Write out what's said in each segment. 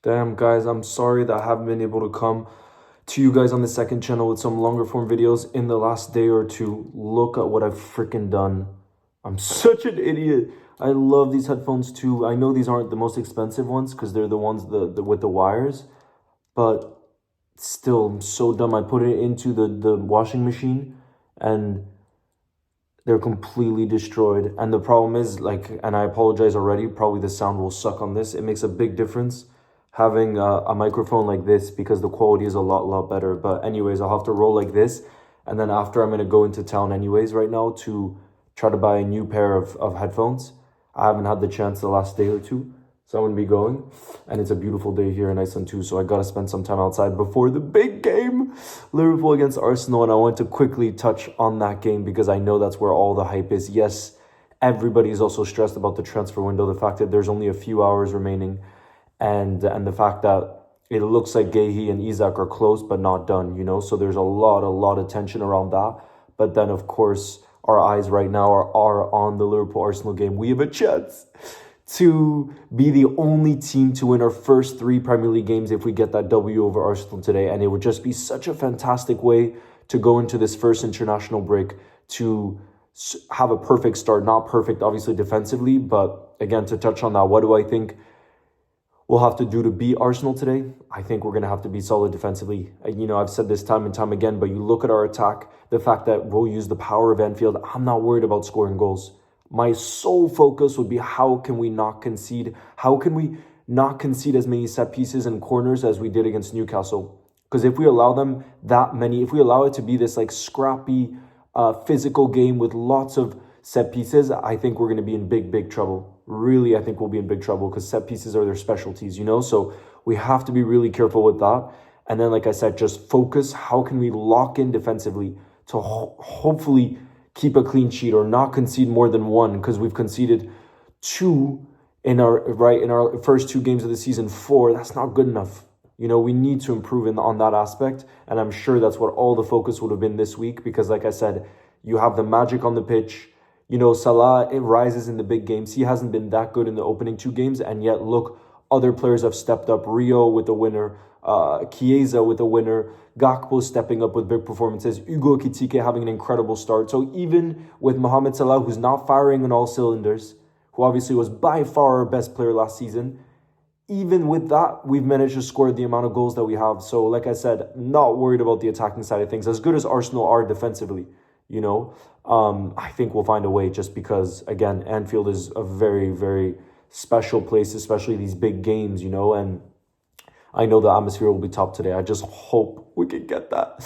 Damn, guys, I'm sorry that I haven't been able to come to you guys on the second channel with some longer form videos in the last day or two. Look at what I've freaking done. I'm such an idiot. I love these headphones too. I know these aren't the most expensive ones because they're the ones with the wires, but still, I'm so dumb. I put it into the washing machine and they're completely destroyed. And the problem is, and I apologize already, probably the sound will suck on this. It makes a big difference having a microphone like this because the quality is a lot better. But anyways, I'll have to roll like this. And then after, I'm going to go into town anyways right now to try to buy a new pair of headphones. I haven't had the chance the last day or two. So I'm going to be going. And it's a beautiful day here in Iceland too. So I got to spend some time outside before the big game. Liverpool against Arsenal. And I want to quickly touch on that game because I know that's where all the hype is. Yes, everybody is also stressed about the transfer window. The fact that there's only a few hours remaining. And the fact that it looks like Gehi and Isak are close but not done, you know? So there's a lot of tension around that. But then, of course, our eyes right now are on the Liverpool-Arsenal game. We have a chance to be the only team to win our first 3 Premier League games if we get that W over Arsenal today. And it would just be such a fantastic way to go into this first international break to have a perfect start. Not perfect, obviously, defensively. But again, to touch on that, what do I think we'll have to do to beat Arsenal today? I think we're going to have to be solid defensively. You know, I've said this time and time again, but you look at our attack, the fact that we'll use the power of Anfield, I'm not worried about scoring goals. My sole focus would be how can we not concede? How can we not concede as many set pieces and corners as we did against Newcastle? Because if we allow them that many, if we allow it to be this like scrappy, physical game with lots of set pieces, I think we're going to be in big trouble. Really, I think we'll be in big trouble because set pieces are their specialties, you know? So we have to be really careful with that. And then, like I said, just focus. How can we lock in defensively to hopefully keep a clean sheet or not concede more than 1? Because we've conceded 2 in our first 2 games of the season, 4. That's not good enough. You know, we need to improve on that aspect. And I'm sure that's what all the focus would have been this week because, like I said, you have the magic on the pitch. You know, Salah, it rises in the big games. He hasn't been that good in the opening 2 games. And yet, look, other players have stepped up. Rio with the winner. Chiesa with the winner. Gakpo stepping up with big performances. Hugo Ekitike having an incredible start. So even with Mohamed Salah, who's not firing on all cylinders, who obviously was by far our best player last season, even with that, we've managed to score the amount of goals that we have. So, like I said, not worried about the attacking side of things. As good as Arsenal are defensively, you know, I think we'll find a way just because, again, Anfield is a very special place, especially these big games, you know, and I know the atmosphere will be top today. I just hope we can get that.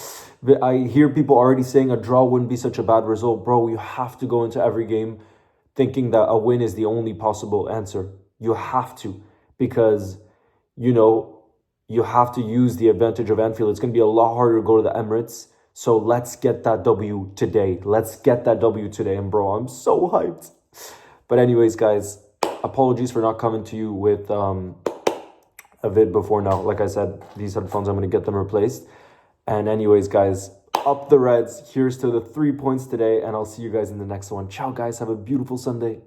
I hear people already saying a draw wouldn't be such a bad result. Bro, you have to go into every game thinking that a win is the only possible answer. You have to, because, you know, you have to use the advantage of Anfield. It's going to be a lot harder to go to the Emirates. So let's get that W today. And bro, I'm so hyped. But anyways, guys, apologies for not coming to you with a vid before now. Like I said, these headphones, I'm going to get them replaced. And anyways, guys, up the Reds. Here's to the 3 points today. And I'll see you guys in the next one. Ciao, guys. Have a beautiful Sunday.